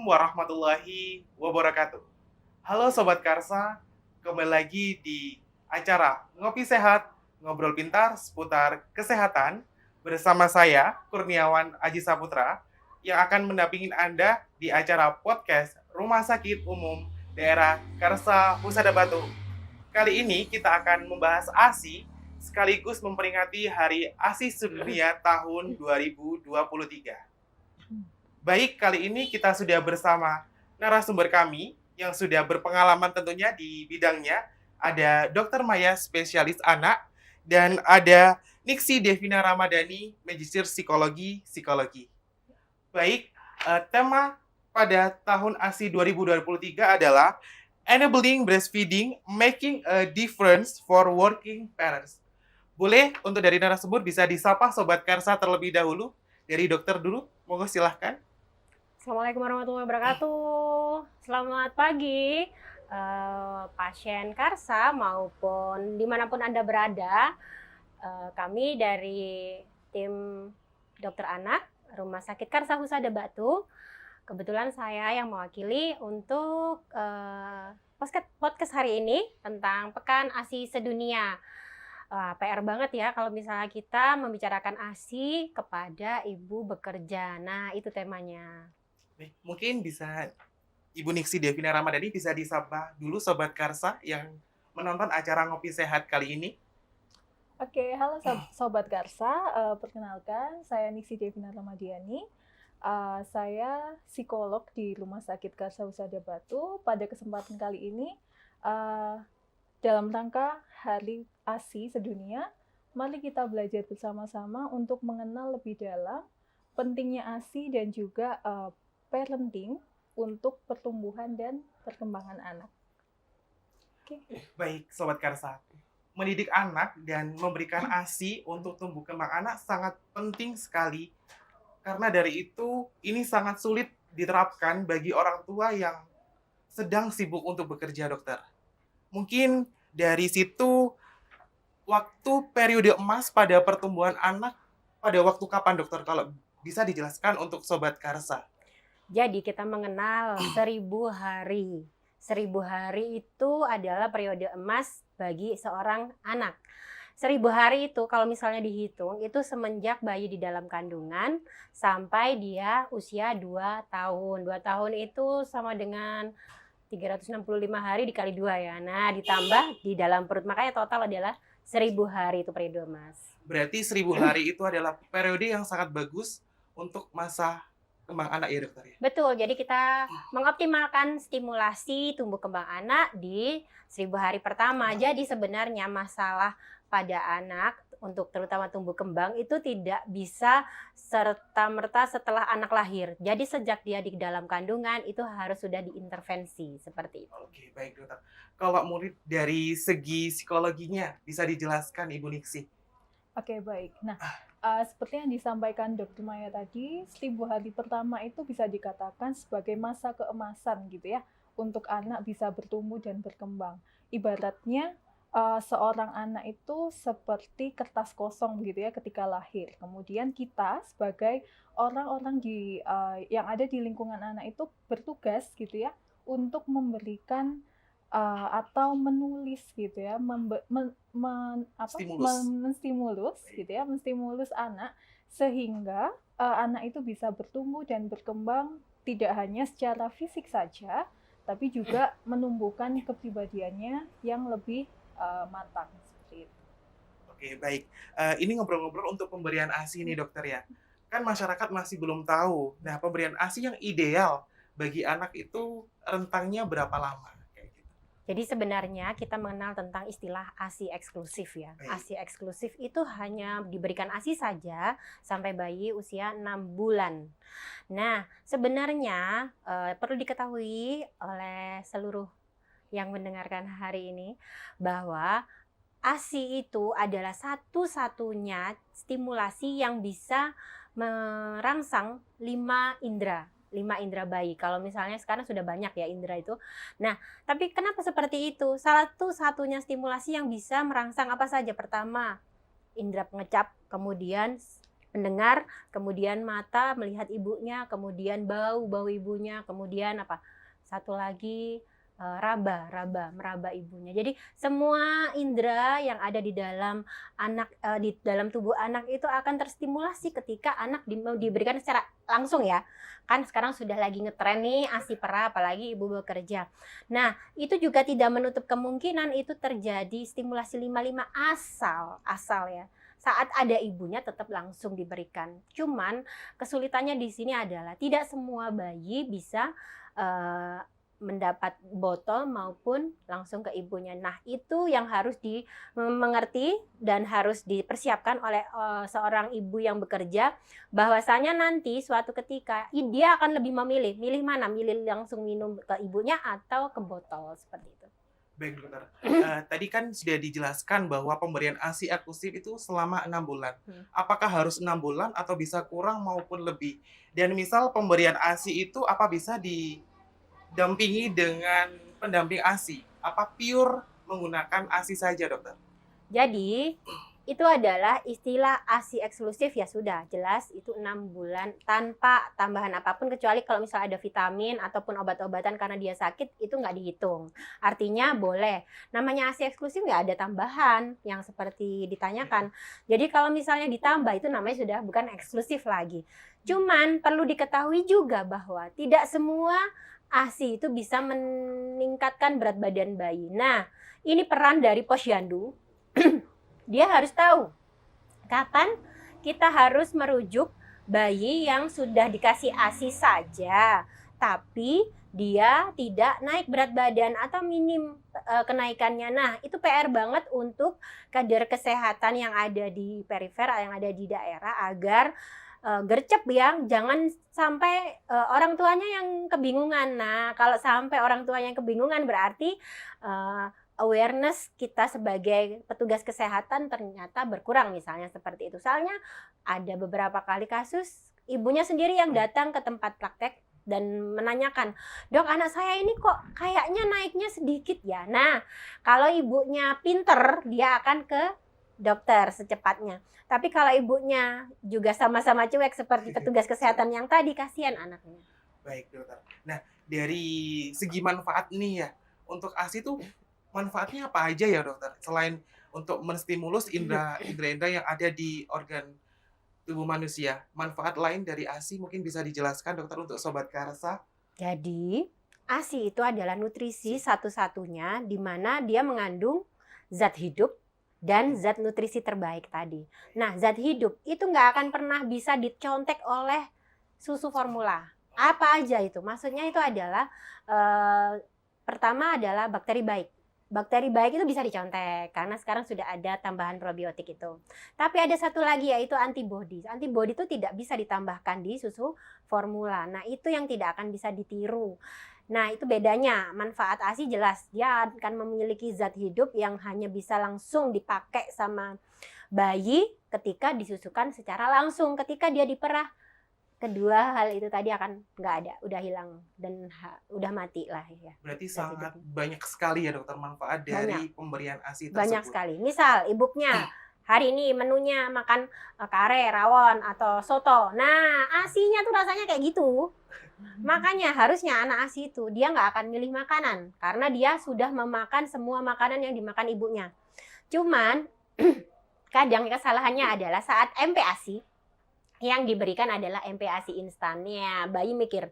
warahmatullahi wabarakatuh. Halo Sobat Karsa, kembali lagi di acara Ngopi Sehat, Ngobrol Pintar seputar kesehatan bersama saya, Kurniawan Aji Saputra, yang akan mendampingi Anda di acara podcast Rumah Sakit Umum Daerah Karsa Husada Batu. Kali ini kita akan membahas ASI sekaligus memperingati Hari ASI Sedunia tahun 2023. Baik, kali ini kita sudah bersama narasumber kami yang sudah berpengalaman tentunya di bidangnya. Ada Dr. Maya, spesialis anak, dan ada Nixi Devina Ramadhani, Magister Psikologi. Baik, tema pada tahun ASI 2023 adalah Enabling Breastfeeding, Making a Difference for Working Parents. Boleh untuk dari narasumber bisa disapa Sobat Karsa terlebih dahulu. Dari dokter dulu, monggo silahkan. Assalamualaikum warahmatullahi wabarakatuh. Selamat pagi, pasien Karsa maupun dimanapun Anda berada. Kami dari tim dokter anak Rumah Sakit Karsa Husada Batu. Kebetulan saya yang mewakili untuk podcast hari ini tentang Pekan ASI Sedunia. PR banget ya kalau misalnya kita membicarakan ASI kepada ibu bekerja. Nah, itu temanya. Mungkin bisa Ibu Nixi Devina Ramadhani bisa disapa dulu Sobat Karsa yang menonton acara Ngopi Sehat kali ini. Oke, halo Sobat Karsa, perkenalkan saya Nixi Devina Ramadhani. Saya psikolog di Rumah Sakit Karsa Husada Batu. Pada kesempatan kali ini, dalam rangka Hari ASI Sedunia, mari kita belajar bersama-sama untuk mengenal lebih dalam pentingnya ASI dan juga parenting untuk pertumbuhan dan perkembangan anak. Oke. Baik, Sobat Karsa. Mendidik anak dan memberikan ASI untuk tumbuh kembang anak sangat penting sekali. Karena dari itu, ini sangat sulit diterapkan bagi orang tua yang sedang sibuk untuk bekerja, dokter. Mungkin dari situ, waktu periode emas pada pertumbuhan anak, pada waktu kapan, dokter? Kalau bisa dijelaskan untuk Sobat Karsa. Jadi kita mengenal 1000 hari. 1000 hari itu adalah periode emas bagi seorang anak. 1000 hari itu kalau misalnya dihitung, itu semenjak bayi di dalam kandungan sampai dia usia 2 tahun. 2 tahun itu sama dengan 365 hari dikali 2 ya. Nah, ditambah di dalam perut. Makanya total adalah 1000 hari itu periode emas. Berarti 1000 hari itu adalah periode yang sangat bagus untuk masa kembang anak ya, dokter ya? Betul, jadi kita mengoptimalkan stimulasi tumbuh kembang anak di 1000 hari pertama. Jadi sebenarnya masalah pada anak untuk terutama tumbuh kembang itu tidak bisa serta-merta setelah anak lahir. Jadi sejak dia di dalam kandungan itu harus sudah diintervensi seperti itu. Oke, baik dokter. Kalau murid dari segi psikologinya bisa dijelaskan Ibu Nixi? Oke, baik. Nah, seperti yang disampaikan Dr. Maya tadi, 1000 hari pertama itu bisa dikatakan sebagai masa keemasan gitu ya, untuk anak bisa bertumbuh dan berkembang. Ibaratnya seorang anak itu seperti kertas kosong gitu ya ketika lahir. Kemudian kita sebagai orang-orang yang ada di lingkungan anak itu bertugas gitu ya untuk memberikan atau menulis gitu ya, menstimulus gitu ya, menstimulus anak sehingga anak itu bisa bertumbuh dan berkembang tidak hanya secara fisik saja, tapi juga menumbuhkan kepribadiannya yang lebih matang seperti itu. Oke, baik. Ini ngobrol-ngobrol untuk pemberian ASI nih dokter ya. Kan masyarakat masih belum tahu. Nah, pemberian ASI yang ideal bagi anak itu rentangnya berapa lama? Jadi sebenarnya kita mengenal tentang istilah ASI eksklusif ya. ASI eksklusif itu hanya diberikan ASI saja sampai bayi usia 6 bulan. Nah, sebenarnya perlu diketahui oleh seluruh yang mendengarkan hari ini bahwa ASI itu adalah satu-satunya stimulasi yang bisa merangsang 5 indera bayi. Kalau misalnya sekarang sudah banyak ya indera itu. Nah, tapi kenapa seperti itu? Satu-satunya stimulasi yang bisa merangsang apa saja? Pertama, indera pengecap, kemudian mendengar, kemudian mata melihat ibunya, kemudian bau ibunya, kemudian apa? Satu lagi meraba ibunya. Jadi semua indera yang ada di dalam di dalam tubuh anak itu akan terstimulasi ketika anak diberikan secara langsung ya. Kan sekarang sudah lagi ngetren nih ASI perah, apalagi ibu bekerja. Nah, itu juga tidak menutup kemungkinan itu terjadi stimulasi 55 asal ya. Saat ada ibunya tetap langsung diberikan. Cuman kesulitannya di sini adalah tidak semua bayi bisa mendapat botol maupun langsung ke ibunya. Nah, itu yang harus dimengerti dan harus dipersiapkan oleh seorang ibu yang bekerja, bahwasanya nanti suatu ketika dia akan lebih milih mana? Milih langsung minum ke ibunya atau ke botol seperti itu. Baik dokter, tadi kan sudah dijelaskan bahwa pemberian ASI eksklusif itu selama 6 bulan. Apakah harus 6 bulan atau bisa kurang maupun lebih? Dan misal pemberian ASI itu apa bisa didampingi dengan pendamping ASI? Apa pure menggunakan ASI saja dokter? Jadi itu adalah istilah ASI eksklusif ya sudah jelas itu 6 bulan tanpa tambahan apapun, kecuali kalau misalnya ada vitamin ataupun obat-obatan karena dia sakit itu nggak dihitung. Artinya boleh. Namanya ASI eksklusif nggak ada tambahan yang seperti ditanyakan. Jadi kalau misalnya ditambah itu namanya sudah bukan eksklusif lagi. Cuman perlu diketahui juga bahwa tidak semua ASI itu bisa meningkatkan berat badan bayi. Nah, ini peran dari posyandu. Dia harus tahu kapan kita harus merujuk bayi yang sudah dikasih ASI saja, tapi dia tidak naik berat badan atau minim kenaikannya. Nah, itu PR banget untuk kader kesehatan yang ada di perifer, yang ada di daerah agar gercep ya, jangan sampai orang tuanya yang kebingungan. Nah, kalau sampai orang tuanya yang kebingungan berarti awareness kita sebagai petugas kesehatan ternyata berkurang misalnya seperti itu. Soalnya ada beberapa kali kasus ibunya sendiri yang datang ke tempat praktek dan menanyakan, "Dok, anak saya ini kok kayaknya naiknya sedikit ya." Nah, kalau ibunya pinter, dia akan ke dokter secepatnya. Tapi kalau ibunya juga sama-sama cuek seperti petugas kesehatan yang tadi, kasihan anaknya. Baik dokter. Nah, dari segi manfaat nih ya, untuk ASI tuh manfaatnya apa aja ya dokter? Selain untuk menstimulus indera-indera yang ada di organ tubuh manusia, manfaat lain dari ASI mungkin bisa dijelaskan dokter untuk Sobat Karsa? Jadi, ASI itu adalah nutrisi satu-satunya di mana dia mengandung zat hidup dan zat nutrisi terbaik tadi. Nah, zat hidup itu nggak akan pernah bisa dicontek oleh susu formula. Apa aja itu? Maksudnya itu adalah pertama adalah bakteri baik. Bakteri baik itu bisa dicontek karena sekarang sudah ada tambahan probiotik itu. Tapi ada satu lagi yaitu antibodi. Antibodi itu tidak bisa ditambahkan di susu formula. Nah, itu yang tidak akan bisa ditiru. Nah, itu bedanya. Manfaat ASI jelas. Dia akan memiliki zat hidup yang hanya bisa langsung dipakai sama bayi ketika disusukan secara langsung. Ketika dia diperah, kedua hal itu tadi akan nggak ada, udah hilang dan udah mati lah ya. Berarti sangat banyak sekali ya dokter manfaat dari pemberian ASI tersebut. Banyak sekali. Misal ibunya hari ini menunya makan kare, rawon atau soto. Nah, ASI-nya tuh rasanya kayak gitu. Makanya harusnya anak ASI itu dia nggak akan milih makanan karena dia sudah memakan semua makanan yang dimakan ibunya. Cuman kadang kesalahannya adalah saat MPASI yang diberikan adalah MPASI instannya. Bayi mikir,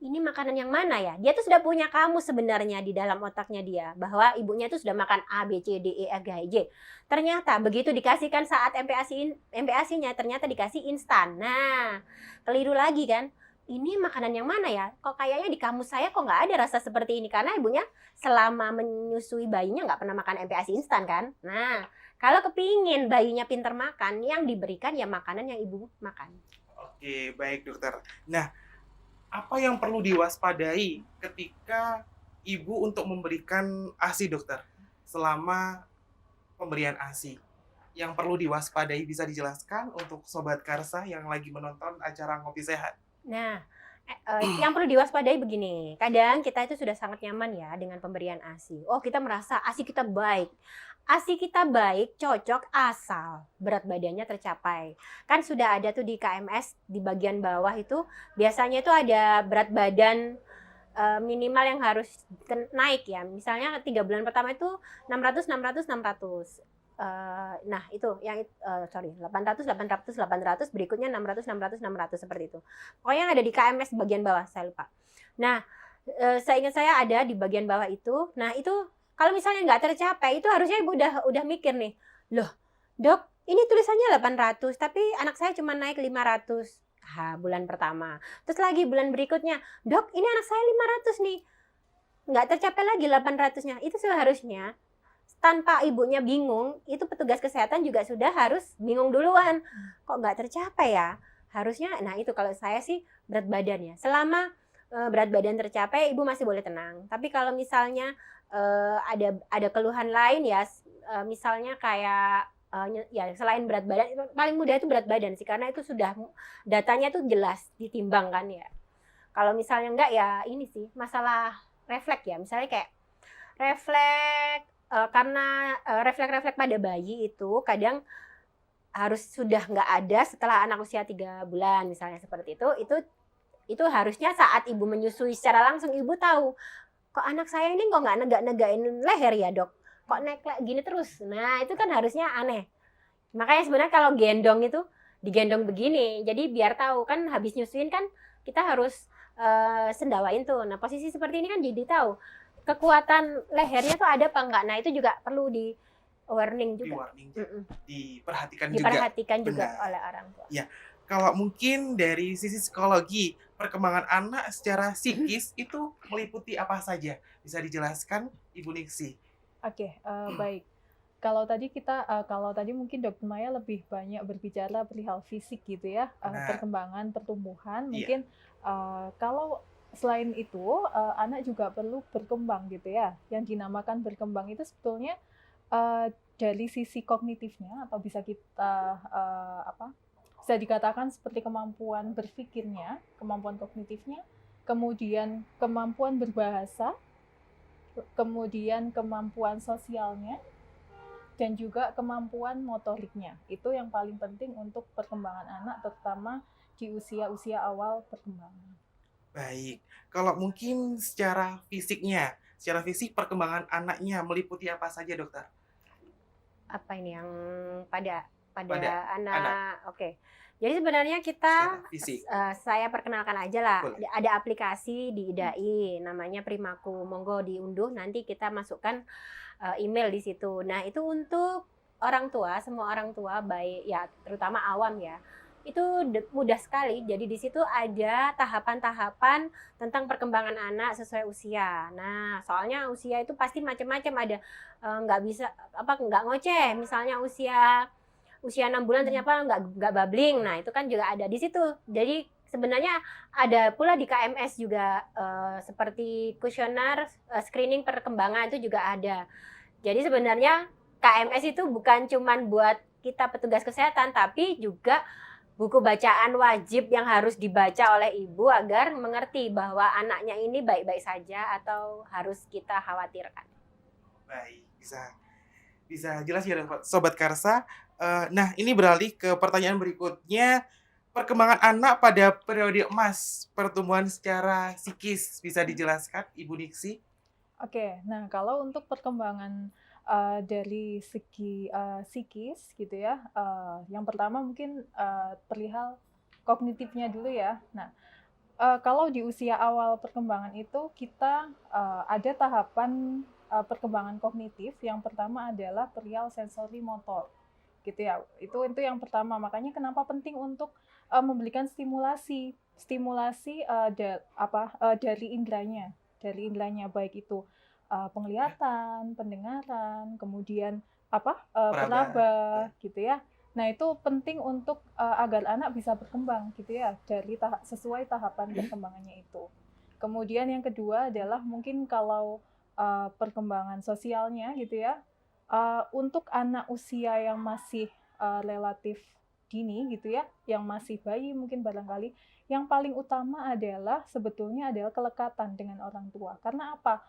ini makanan yang mana ya? Dia tuh sudah punya kamus sebenarnya di dalam otaknya dia bahwa ibunya tuh sudah makan A, B, C, D, E, F, G, H, I, J. Ternyata begitu dikasihkan saat MPASI-nya ternyata dikasih instan. Nah, keliru lagi kan? Ini makanan yang mana ya? Kok kayaknya di kamus saya kok nggak ada rasa seperti ini karena ibunya selama menyusui bayinya nggak pernah makan MPASI instan kan? Nah, kalau kepingin bayinya pinter makan, yang diberikan ya makanan yang ibu makan. Oke, baik dokter. Nah, apa yang perlu diwaspadai ketika ibu untuk memberikan ASI dokter selama pemberian ASI? Yang perlu diwaspadai bisa dijelaskan untuk Sobat Karsa yang lagi menonton acara Ngopi Sehat? Nah, yang perlu diwaspadai begini, kadang kita itu sudah sangat nyaman ya dengan pemberian ASI. Oh, kita merasa ASI kita baik, ASI kita baik, cocok asal berat badannya tercapai. Kan sudah ada tuh di KMS di bagian bawah itu biasanya itu ada berat badan minimal yang harus naik ya. Misalnya 3 bulan pertama itu 600, 600, 600. Nah itu yang 800, 800, 800, berikutnya 600, 600, 600 seperti itu. Pokoknya yang ada di KMS bagian bawah, saya lupa. Nah, seingat saya ada di bagian bawah itu. Nah itu kalau misalnya nggak tercapai itu harusnya ibu udah mikir nih, loh dok ini tulisannya 800 tapi anak saya cuma naik 500. Bulan pertama. Terus lagi bulan berikutnya, dok ini anak saya 500 nih. Nggak tercapai lagi 800-nya. Itu seharusnya tanpa ibunya bingung, itu petugas kesehatan juga sudah harus bingung duluan. Kok nggak tercapai ya? Harusnya, nah itu kalau saya sih berat badannya. Selama berat badan tercapai, ibu masih boleh tenang. Tapi kalau misalnya ada keluhan lain ya, misalnya kayak ya selain berat badan, paling mudah itu berat badan sih, karena itu sudah datanya tuh jelas ditimbang kan ya. Kalau misalnya enggak ya ini sih masalah refleks ya, misalnya kayak refleks karena refleks-refleks pada bayi itu kadang harus sudah nggak ada setelah anak usia 3 bulan misalnya seperti itu harusnya saat ibu menyusui secara langsung ibu tahu kok anak saya ini kok nggak negak-negain leher ya dok, kok naik gini terus. Nah itu kan harusnya aneh. Makanya sebenarnya kalau gendong itu digendong begini, jadi biar tahu kan habis nyusuin kan kita harus sendawain tuh. Nah posisi seperti ini kan jadi tahu kekuatan lehernya tuh ada apa enggak. Nah itu juga perlu di warning juga. Diperhatikan juga. Benar. Oleh orang tua. Ya, kalau mungkin dari sisi psikologi, perkembangan anak secara psikis itu meliputi apa saja? Bisa dijelaskan, Ibu Niksi? Oke, baik. Kalau tadi mungkin Dokter Maya lebih banyak berbicara perihal fisik gitu ya, perkembangan pertumbuhan. Mungkin kalau selain itu anak juga perlu berkembang gitu ya. Yang dinamakan berkembang itu sebetulnya dari sisi kognitifnya atau bisa kita bisa dikatakan seperti kemampuan berpikirnya, kemampuan kognitifnya, kemudian kemampuan berbahasa, kemudian kemampuan sosialnya, dan juga kemampuan motoriknya. Itu yang paling penting untuk perkembangan anak, terutama di usia-usia awal perkembangan. Baik, kalau mungkin secara fisik perkembangan anaknya meliputi apa saja dokter? Apa ini yang pada anak. Oke. Jadi sebenarnya kita saya perkenalkan aja lah. Boleh. Ada aplikasi di IDAI namanya Primaku. Monggo diunduh, nanti kita masukkan email di situ. Nah, itu untuk orang tua, semua orang tua baik ya terutama awam ya. Itu mudah sekali. Jadi di situ ada tahapan-tahapan tentang perkembangan anak sesuai usia. Nah, soalnya usia itu pasti macam-macam, ada nggak bisa nggak ngoceh. Misalnya usia 6 bulan ternyata nggak babbling. Nah, itu kan juga ada di situ. Jadi sebenarnya ada pula di KMS juga seperti kuesioner screening perkembangan itu juga ada. Jadi sebenarnya KMS itu bukan cuman buat kita petugas kesehatan, tapi juga buku bacaan wajib yang harus dibaca oleh ibu agar mengerti bahwa anaknya ini baik-baik saja atau harus kita khawatirkan. Baik, bisa jelas ya Sobat Karsa. Nah, ini beralih ke pertanyaan berikutnya. Perkembangan anak pada periode emas pertumbuhan secara psikis bisa dijelaskan, Ibu Niksi? Oke, nah kalau untuk perkembangan dari segi psikis gitu ya, yang pertama mungkin perihal kognitifnya dulu ya. Nah, kalau di usia awal perkembangan itu kita ada tahapan perkembangan kognitif. Yang pertama adalah perihal sensori motor, gitu ya. Itu yang pertama. Makanya kenapa penting untuk memberikan stimulasi dari indranya, baik itu penglihatan, pendengaran, kemudian peraba gitu ya. Nah, itu penting untuk agar anak bisa berkembang gitu ya, dari sesuai tahapan perkembangannya itu. Kemudian yang kedua adalah mungkin kalau perkembangan sosialnya gitu ya. Untuk anak usia yang masih relatif dini gitu ya, yang masih bayi mungkin barangkali, yang paling utama adalah sebetulnya adalah kelekatan dengan orang tua. Karena apa?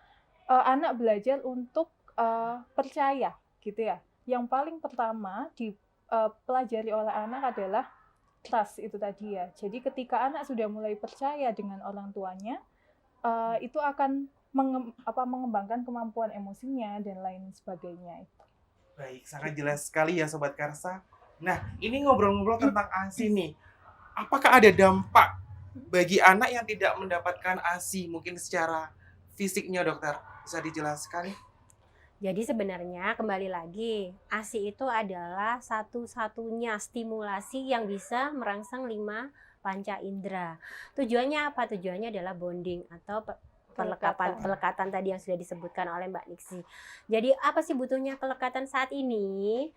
Anak belajar untuk percaya gitu ya. Yang paling pertama dipelajari oleh anak adalah trust itu tadi ya. Jadi ketika anak sudah mulai percaya dengan orang tuanya, itu akan mengembangkan kemampuan emosinya dan lain sebagainya. Baik, sangat jelas sekali ya Sobat Karsa. Nah, ini ngobrol-ngobrol tentang ASI nih. Apakah ada dampak bagi anak yang tidak mendapatkan ASI mungkin secara fisiknya, dokter? Bisa dijelaskan? Jadi sebenarnya kembali lagi, ASI itu adalah satu-satunya stimulasi yang bisa merangsang 5 panca indera. Tujuannya apa? Tujuannya adalah bonding atau pelekatan tadi yang sudah disebutkan oleh Mbak Niksi. Jadi apa sih butuhnya kelekatan saat ini?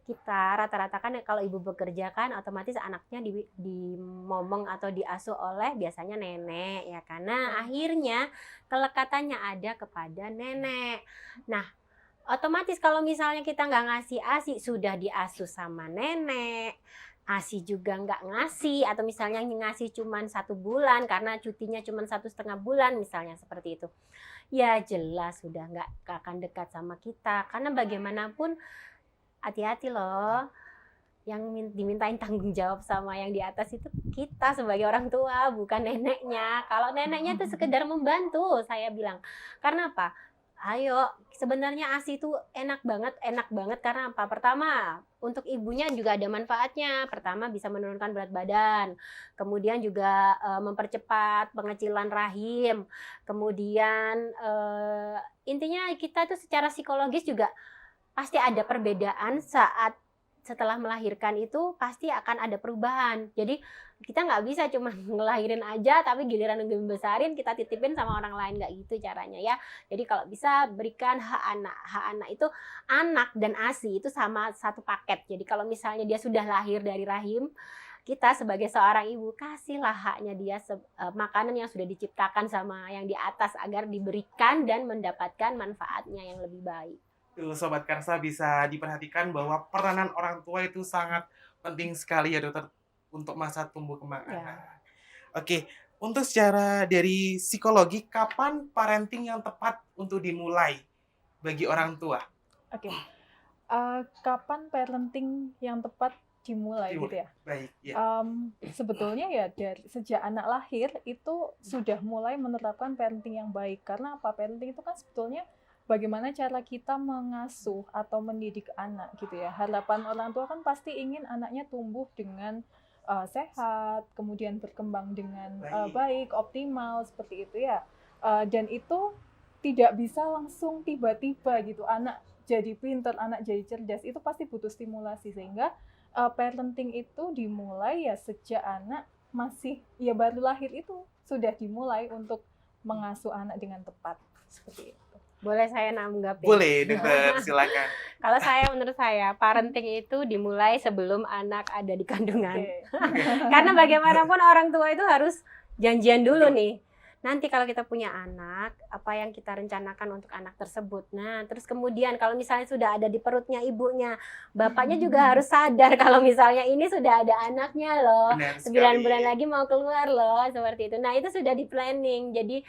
Kita rata-rata kan kalau ibu bekerja kan otomatis anaknya dimomong atau diasuh oleh biasanya nenek ya, karena akhirnya kelekatannya ada kepada nenek. Nah, otomatis kalau misalnya kita nggak ngasih ASI, sudah diasuh sama nenek, ASI juga nggak ngasih, atau misalnya ngasih cuma 1 bulan karena cutinya cuma 1,5 bulan misalnya seperti itu, ya jelas sudah nggak akan dekat sama kita. Karena bagaimanapun hati-hati loh, yang dimintain tanggung jawab sama yang di atas itu kita sebagai orang tua, bukan neneknya. Kalau neneknya itu sekedar membantu, saya bilang. Karena apa? Ayo, sebenarnya ASI itu enak banget karena apa? Pertama, untuk ibunya juga ada manfaatnya. Pertama, bisa menurunkan berat badan. Kemudian juga mempercepat pengecilan rahim. Kemudian intinya kita itu secara psikologis juga pasti ada perbedaan setelah melahirkan, itu pasti akan ada perubahan. Jadi kita nggak bisa cuma ngelahirin aja tapi giliran ngebesarin kita titipin sama orang lain, nggak gitu caranya ya. Jadi kalau bisa berikan hak anak itu, anak dan ASI itu sama satu paket. Jadi kalau misalnya dia sudah lahir dari rahim, kita sebagai seorang ibu kasihlah haknya dia makanan yang sudah diciptakan sama yang di atas agar diberikan dan mendapatkan manfaatnya yang lebih baik. Tuh, Sobat Karsa, bisa diperhatikan bahwa peranan orang tua itu sangat penting sekali ya dokter untuk masa tumbuh kembang anak. Oke, untuk secara dari psikologi, kapan parenting yang tepat untuk dimulai bagi orang tua? Oke. Kapan parenting yang tepat dimulai gitu ya? Baik, ya. Sebetulnya ya dari sejak anak lahir itu sudah mulai menerapkan parenting yang baik. Karena apa? Parenting itu kan sebetulnya bagaimana cara kita mengasuh atau mendidik anak gitu ya. Harapan orang tua kan pasti ingin anaknya tumbuh dengan sehat, kemudian berkembang dengan baik, optimal, seperti itu ya. Dan itu tidak bisa langsung tiba-tiba gitu, anak jadi pintar, anak jadi cerdas, itu pasti butuh stimulasi. Sehingga parenting itu dimulai ya sejak anak masih ya baru lahir, itu sudah dimulai untuk mengasuh anak dengan tepat, seperti itu. Boleh saya nanggapin? Boleh, dokter, silakan. Kalau menurut saya, parenting itu dimulai sebelum anak ada di kandungan. Karena bagaimanapun orang tua itu harus janjian dulu nih. Nanti kalau kita punya anak, apa yang kita rencanakan untuk anak tersebut. Nah, terus kemudian kalau misalnya sudah ada di perutnya ibunya, bapaknya juga harus sadar kalau misalnya ini sudah ada anaknya loh. 9 bulan lagi mau keluar loh, seperti itu. Nah, itu sudah di planning. Jadi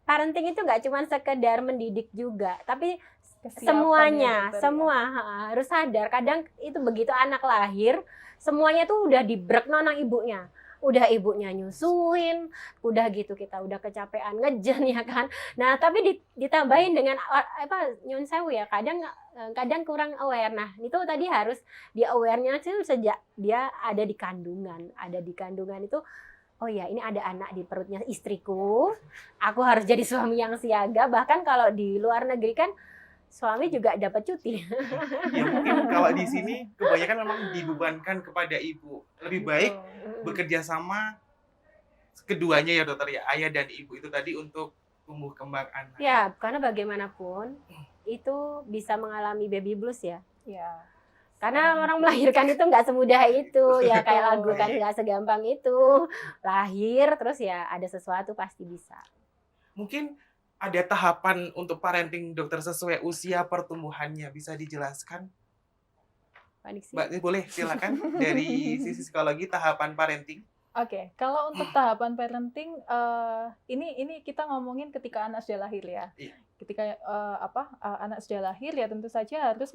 parenting itu nggak cuma sekedar mendidik juga, tapi semuanya, semua harus sadar. Kadang itu begitu anak lahir, semuanya tuh udah dibrek nonang ibunya. Udah ibunya nyusuin, udah gitu kita udah kecapean ngejen ya kan. Nah, tapi ditambahin dengan nyun sewu ya, kadang kurang aware. Nah, itu tadi harus di awarenya tuh sejak dia ada di kandungan. Ada di kandungan itu, oh ya, ini ada anak di perutnya istriku, aku harus jadi suami yang siaga. Bahkan kalau di luar negeri kan suami juga dapat cuti. Ya mungkin kalau di sini kebanyakan memang dibebankan kepada ibu. Lebih baik bekerja sama keduanya ya dokter ya, ayah dan ibu itu tadi untuk tumbuh kembang anak. Ya, karena bagaimanapun itu bisa mengalami baby blues ya. Ya. Karena orang melahirkan itu nggak semudah itu ya, kayak lagu kan nggak segampang itu. Lahir terus ya ada sesuatu pasti bisa. Mungkin ada tahapan untuk parenting dokter sesuai usia pertumbuhannya, bisa dijelaskan? Mbak, boleh silakan dari sisi psikologi tahapan parenting. Oke, kalau untuk tahapan parenting ini kita ngomongin ketika anak sudah lahir ya. Ketika anak sudah lahir ya tentu saja harus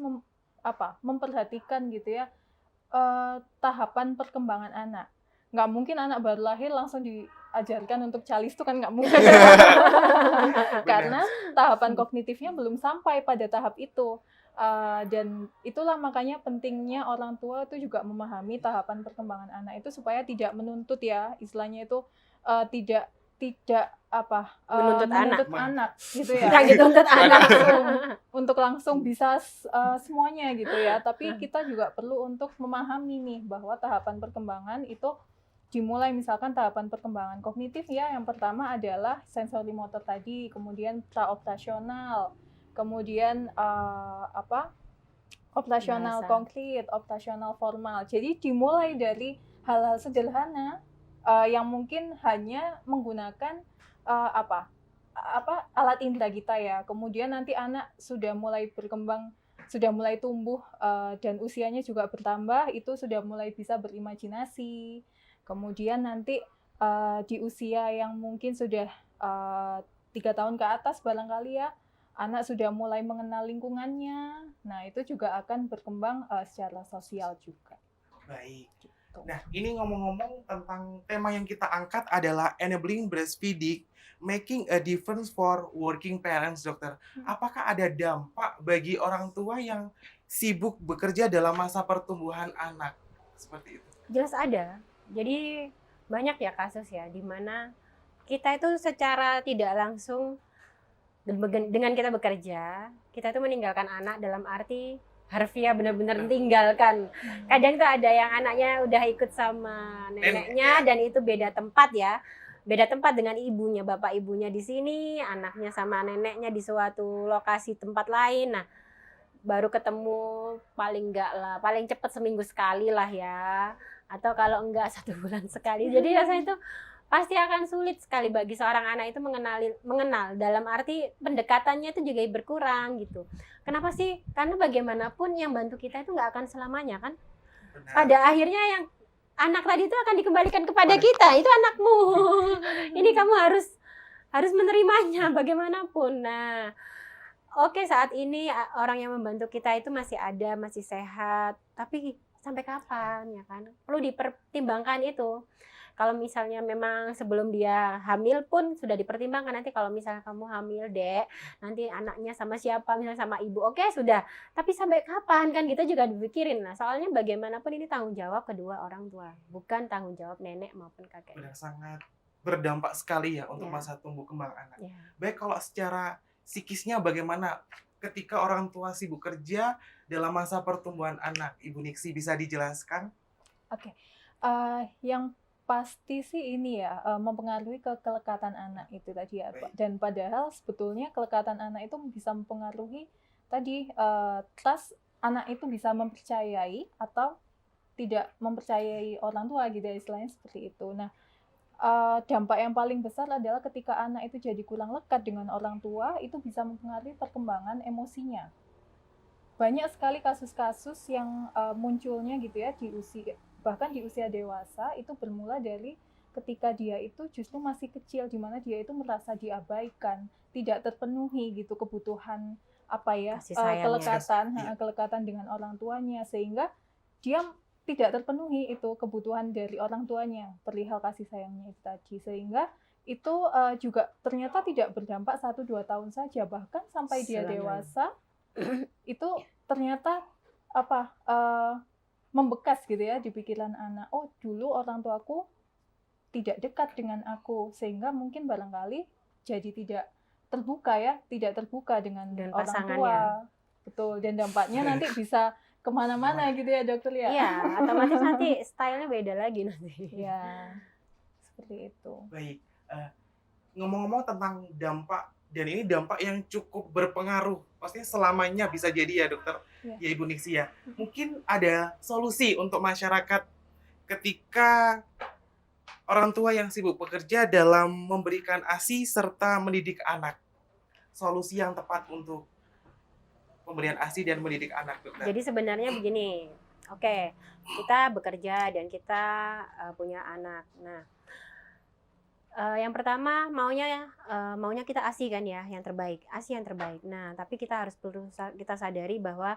memperhatikan gitu ya tahapan perkembangan anak. Nggak mungkin anak baru lahir langsung diajarkan untuk calis itu kan nggak mungkin. Karena tahapan kognitifnya belum sampai pada tahap itu. Dan itulah makanya pentingnya orang tua itu juga memahami tahapan perkembangan anak itu supaya tidak menuntut ya, istilahnya itu tidak Menuntut anak gitu ya. Yang dituntut anak. Untuk langsung bisa semuanya gitu ya. Tapi kita juga perlu untuk memahami nih bahwa tahapan perkembangan itu dimulai misalkan tahapan perkembangan kognitif ya. Yang pertama adalah sensori motor tadi, kemudian praoperasional, kemudian operasional Bahasa. konkret, operasional formal. Jadi dimulai dari hal-hal sederhana yang mungkin hanya menggunakan alat indera kita ya. Kemudian nanti anak sudah mulai berkembang, sudah mulai tumbuh dan usianya juga bertambah, itu sudah mulai bisa berimajinasi. Kemudian nanti di usia yang mungkin sudah 3 tahun ke atas barangkali ya, anak sudah mulai mengenal lingkungannya. Nah, itu juga akan berkembang secara sosial juga. Baik. Gitu. Nah, ini ngomong-ngomong tentang tema yang kita angkat adalah enabling breastfeeding, making a difference for working parents, dokter. Apakah ada dampak bagi orang tua yang sibuk bekerja dalam masa pertumbuhan anak? Seperti itu. Jelas ada. Jadi banyak ya kasus ya di mana kita itu secara tidak langsung dengan kita bekerja, kita itu meninggalkan anak dalam arti harfiah benar-benar tinggalkan. Kadang tuh ada yang anaknya udah ikut sama neneknya dan itu beda tempat ya. Beda tempat dengan ibunya, bapak ibunya di sini, anaknya sama neneknya di suatu lokasi tempat lain. Nah, baru ketemu paling cepat seminggu sekali lah ya. Atau kalau enggak 1 bulan sekali. Jadi rasanya itu pasti akan sulit sekali bagi seorang anak itu mengenal dalam arti pendekatannya itu juga berkurang gitu. Kenapa sih? Karena bagaimanapun yang bantu kita itu nggak akan selamanya kan. Benar. Pada akhirnya yang anak tadi itu akan dikembalikan kepada kita. Itu anakmu. Ini kamu harus menerimanya bagaimanapun. Nah, oke, saat ini orang yang membantu kita itu masih ada, masih sehat. Tapi sampai kapan ya kan? Perlu dipertimbangkan itu. Kalau misalnya memang sebelum dia hamil pun sudah dipertimbangkan, nanti kalau misalnya kamu hamil, Dek, nanti anaknya sama siapa, misalnya sama ibu, oke sudah. Tapi sampai kapan kan kita juga dipikirin. Nah, soalnya bagaimanapun ini tanggung jawab kedua orang tua, bukan tanggung jawab nenek maupun kakek. Benar, sangat berdampak sekali ya untuk Ya. masa tumbuh kembang anak. Ya. Baik, kalau secara psikisnya bagaimana ketika orang tua sibuk kerja dalam masa pertumbuhan anak? Ibu Niksi bisa dijelaskan? Oke. Yang pasti sih ini ya, mempengaruhi ke kelekatan anak itu tadi ya, Pak. Baik. Dan padahal sebetulnya kelekatan anak itu bisa mempengaruhi tadi trust anak itu bisa mempercayai atau tidak mempercayai orang tua gitu ya, istilahnya seperti itu. Nah, dampak yang paling besar adalah ketika anak itu jadi kurang lekat dengan orang tua, itu bisa mempengaruhi perkembangan emosinya. Banyak sekali kasus-kasus yang munculnya gitu ya bahkan di usia dewasa itu bermula dari ketika dia itu justru masih kecil, di mana dia itu merasa diabaikan, tidak terpenuhi gitu kebutuhan Kasih sayangnya. kelekatan dengan orang tuanya, sehingga dia tidak terpenuhi itu kebutuhan dari orang tuanya perihal kasih sayangnya itu tadi, sehingga itu juga ternyata tidak berdampak 1-2 tahun saja, bahkan sampai dia dewasa itu ternyata membekas gitu ya di pikiran anak. Oh, dulu orang tuaku tidak dekat dengan aku, sehingga mungkin barangkali jadi tidak terbuka dengan orang tua. Betul, dan dampaknya nanti bisa kemana-mana gitu ya, dokter ya. Iya, otomatis nanti stylenya beda lagi nanti. Ya, seperti itu. Baik, ngomong-ngomong tentang dampak, dan ini dampak yang cukup berpengaruh, maksudnya selamanya bisa jadi ya dokter, ya Ibu Niksi ya. Mungkin ada solusi untuk masyarakat ketika orang tua yang sibuk bekerja dalam memberikan ASI serta mendidik anak. Solusi yang tepat untuk pemberian ASI dan mendidik anak, dokter. Jadi sebenarnya begini, oke, kita bekerja dan kita punya anak. Nah, yang pertama maunya kita ASI kan ya, yang terbaik, ASI yang terbaik. Nah, tapi kita harus perlu kita sadari bahwa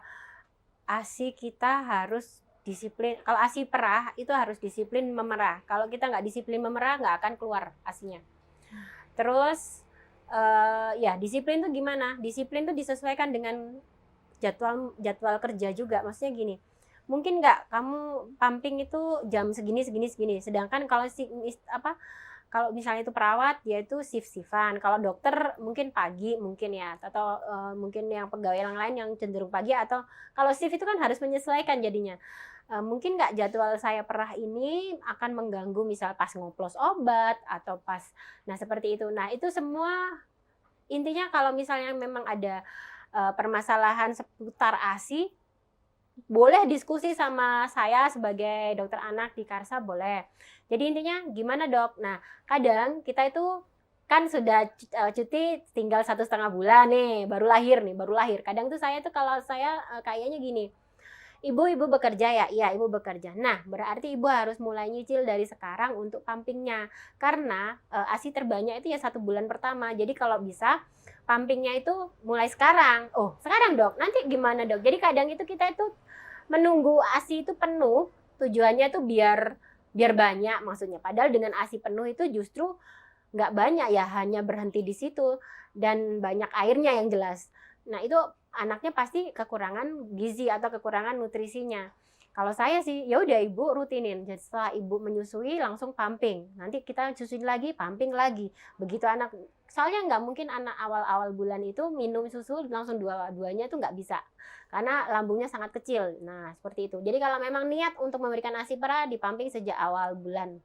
ASI kita harus disiplin. Kalau ASI perah itu harus disiplin memerah. Kalau kita nggak disiplin memerah, nggak akan keluar ASInya. Terus ya disiplin tuh gimana? Disiplin tuh disesuaikan dengan jadwal kerja juga. Maksudnya gini, mungkin nggak kamu pumping itu jam segini, sedangkan kalau misalnya itu perawat dia itu shift-shiftan, kalau dokter mungkin pagi mungkin ya, atau mungkin yang pegawai yang lain yang cenderung pagi, atau kalau shift itu kan harus menyesuaikan jadinya. Mungkin nggak jadwal saya perah ini akan mengganggu misal pas ngoplos obat atau pas, nah seperti itu. Nah itu semua intinya kalau misalnya memang ada permasalahan seputar ASI, boleh diskusi sama saya sebagai dokter anak di Karsa, boleh. Jadi intinya gimana dok? Nah kadang kita itu kan sudah cuti tinggal 1,5 bulan nih, baru lahir. Kadang tuh saya tuh kalau saya kayaknya gini, Ibu bekerja ya? Iya, ibu bekerja. Nah, berarti ibu harus mulai nyicil dari sekarang untuk pumpingnya. Karena ASI terbanyak itu ya 1 bulan pertama. Jadi kalau bisa pumpingnya itu mulai sekarang. Oh, sekarang dok, nanti gimana dok? Jadi kadang itu kita itu menunggu ASI itu penuh, tujuannya itu biar banyak maksudnya. Padahal dengan ASI penuh itu justru nggak banyak ya, hanya berhenti di situ. Dan banyak airnya yang jelas. Nah itu anaknya pasti kekurangan gizi atau kekurangan nutrisinya. Kalau saya sih ya udah ibu rutinin. Jadi setelah ibu menyusui langsung pumping. Nanti kita susui lagi, pumping lagi. Begitu anak, soalnya nggak mungkin anak awal-awal bulan itu minum susu langsung dua-duanya itu nggak bisa. Karena lambungnya sangat kecil. Nah seperti itu. Jadi kalau memang niat untuk memberikan ASI perah, dipumping sejak awal bulan.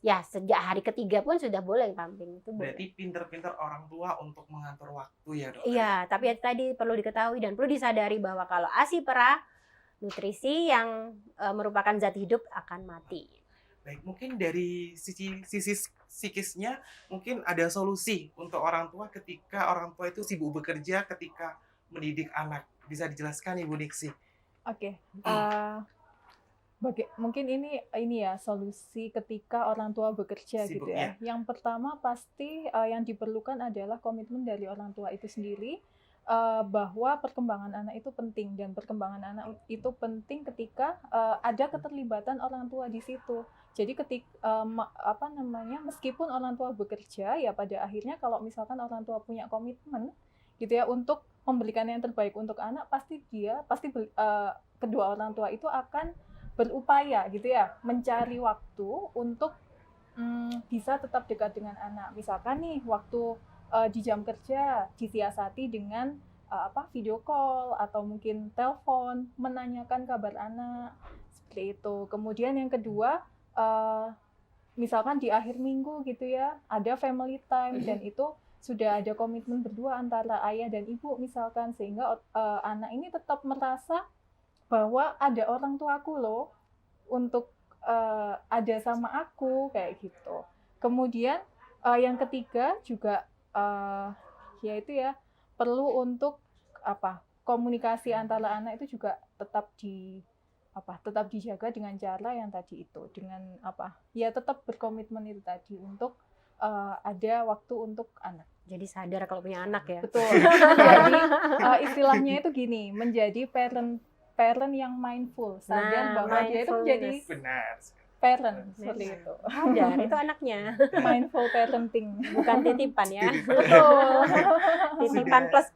Ya sejak hari ketiga pun sudah boleh pumping itu boleh. Berarti pinter-pinter orang tua untuk mengatur waktu ya dok? Iya, tapi tadi perlu diketahui dan perlu disadari bahwa kalau ASI perah, nutrisi yang merupakan zat hidup akan mati. Baik, mungkin dari sisi psikisnya mungkin ada solusi untuk orang tua ketika orang tua itu sibuk bekerja ketika mendidik anak. Bisa dijelaskan Ibu Niksi? Oke. Mungkin ini ya solusi ketika orang tua bekerja Sibuk, gitu ya. Yang pertama pasti yang diperlukan adalah komitmen dari orang tua itu sendiri, bahwa perkembangan anak itu penting, dan perkembangan anak itu penting ketika ada keterlibatan orang tua di situ. Jadi meskipun orang tua bekerja ya pada akhirnya kalau misalkan orang tua punya komitmen gitu ya untuk memberikan yang terbaik untuk anak, pasti kedua orang tua itu akan berupaya gitu ya mencari waktu untuk bisa tetap dekat dengan anak. Misalkan nih waktu di jam kerja disiasati dengan video call atau mungkin telepon menanyakan kabar anak seperti itu. Kemudian yang kedua misalkan di akhir minggu gitu ya ada family time, dan itu sudah ada komitmen berdua antara ayah dan ibu misalkan, sehingga anak ini tetap merasa bahwa ada orang tuaku loh untuk ada sama aku kayak gitu. Kemudian yang ketiga juga yaitu ya perlu untuk komunikasi antara anak itu juga tetap dijaga dengan cara yang tadi itu, dengan tetap berkomitmen itu tadi untuk ada waktu untuk anak. Jadi sadar kalau punya anak ya. Betul. Jadi istilahnya itu gini, menjadi parent yang mindful, sadar bahwa dia itu menjadi parent seperti itu. Sadar itu anaknya. Mindful parenting, bukan titipan ya. Betul. Titipan plus.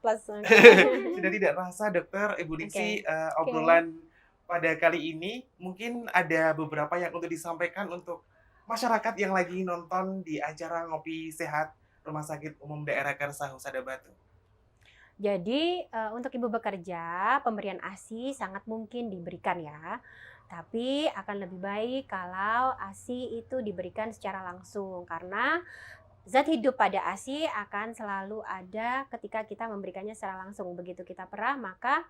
Sudah tidak terasa dokter Ibu Niksi, obrolan pada kali ini mungkin ada beberapa yang untuk disampaikan untuk masyarakat yang lagi nonton di acara Ngopi Sehat Rumah Sakit Umum Daerah Karsa Husada Batu. Jadi untuk ibu bekerja, pemberian ASI sangat mungkin diberikan ya. Tapi akan lebih baik kalau ASI itu diberikan secara langsung, karena zat hidup pada ASI akan selalu ada ketika kita memberikannya secara langsung. Begitu kita perah, maka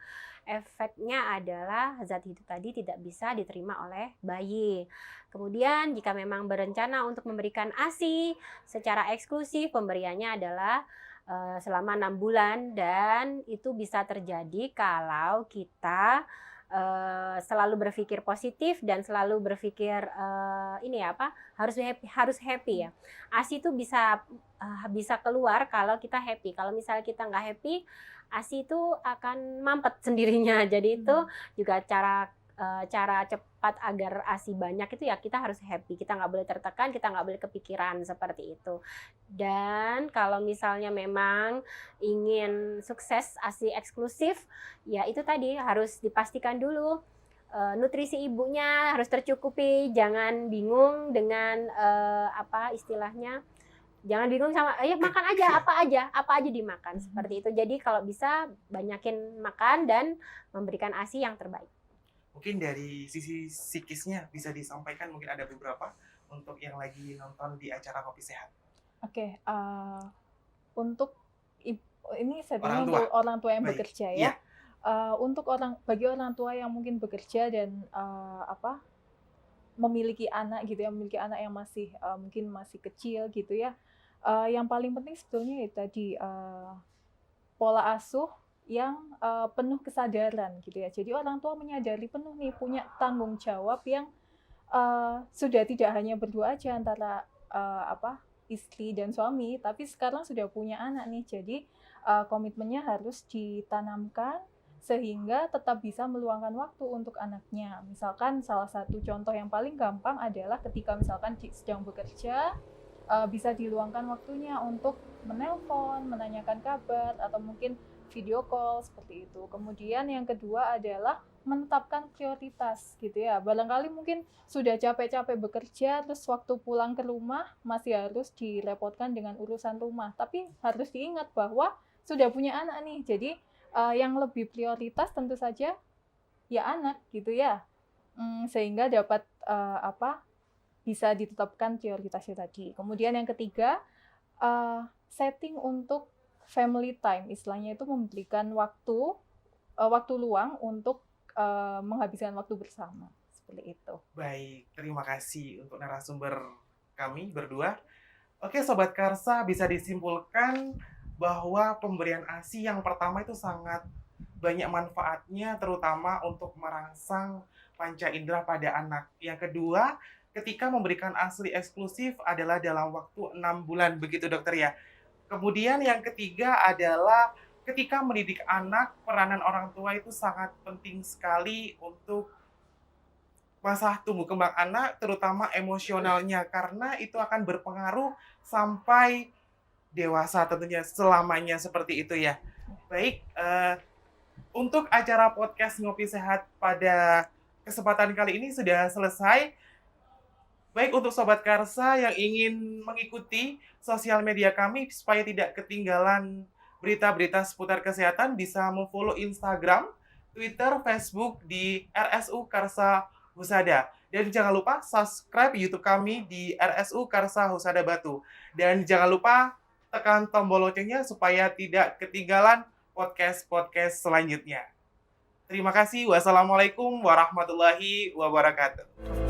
efeknya adalah zat hidup tadi tidak bisa diterima oleh bayi. Kemudian jika memang berencana untuk memberikan ASI secara eksklusif, pemberiannya adalah selama 6 bulan, dan itu bisa terjadi kalau kita selalu berpikir positif dan selalu berpikir harus happy ya. ASI itu bisa keluar kalau kita happy. Kalau misalnya kita nggak happy, ASI itu akan mampet sendirinya. Jadi itu juga cara cepat agar ASI banyak itu ya kita harus happy, kita nggak boleh tertekan, kita nggak boleh kepikiran seperti itu. Dan kalau misalnya memang ingin sukses ASI eksklusif, ya itu tadi harus dipastikan dulu nutrisi ibunya harus tercukupi, jangan bingung dengan jangan bingung sama makan aja apa aja dimakan seperti itu. Jadi kalau bisa banyakin makan dan memberikan ASI yang terbaik. Mungkin dari sisi psikisnya bisa disampaikan, mungkin ada beberapa untuk yang lagi nonton di acara Ngopi Sehat. Oke, untuk ini Orang settingnya tua. untuk orang tua yang Baik. bekerja Iya. ya. Bagi orang tua yang mungkin bekerja dan memiliki anak gitu ya, memiliki anak yang masih mungkin masih kecil gitu ya. Yang paling penting sebetulnya itu tadi pola asuh yang penuh kesadaran gitu ya. Jadi orang tua menyadari penuh nih punya tanggung jawab yang sudah tidak hanya berdua aja antara istri dan suami, tapi sekarang sudah punya anak nih. Jadi komitmennya harus ditanamkan sehingga tetap bisa meluangkan waktu untuk anaknya. Misalkan salah satu contoh yang paling gampang adalah ketika misalkan sedang bekerja, bisa diluangkan waktunya untuk menelpon, menanyakan kabar, atau mungkin video call seperti itu. Kemudian yang kedua adalah menetapkan prioritas gitu ya. Barangkali mungkin sudah capek-capek bekerja, terus waktu pulang ke rumah masih harus direpotkan dengan urusan rumah. Tapi harus diingat bahwa sudah punya anak nih. Jadi yang lebih prioritas tentu saja ya anak gitu ya. Sehingga dapat bisa ditetapkan prioritasnya tadi. Kemudian yang ketiga, setting untuk family time, istilahnya itu memberikan waktu luang untuk menghabiskan waktu bersama, seperti itu. Baik, terima kasih untuk narasumber kami berdua. Oke, Sobat Karsa, bisa disimpulkan bahwa pemberian ASI yang pertama itu sangat banyak manfaatnya, terutama untuk merangsang panca indera pada anak. Yang kedua, ketika memberikan ASI eksklusif adalah dalam waktu 6 bulan, begitu dokter ya. Kemudian yang ketiga adalah ketika mendidik anak, peranan orang tua itu sangat penting sekali untuk masa tumbuh kembang anak, terutama emosionalnya, karena itu akan berpengaruh sampai dewasa tentunya, selamanya seperti itu ya. Baik, untuk acara podcast Ngopi Sehat pada kesempatan kali ini sudah selesai. Baik, untuk Sobat Karsa yang ingin mengikuti sosial media kami supaya tidak ketinggalan berita-berita seputar kesehatan, bisa memfollow Instagram, Twitter, Facebook di RSU Karsa Husada. Dan jangan lupa subscribe YouTube kami di RSU Karsa Husada Batu. Dan jangan lupa tekan tombol loncengnya supaya tidak ketinggalan podcast-podcast selanjutnya. Terima kasih. Wassalamualaikum warahmatullahi wabarakatuh.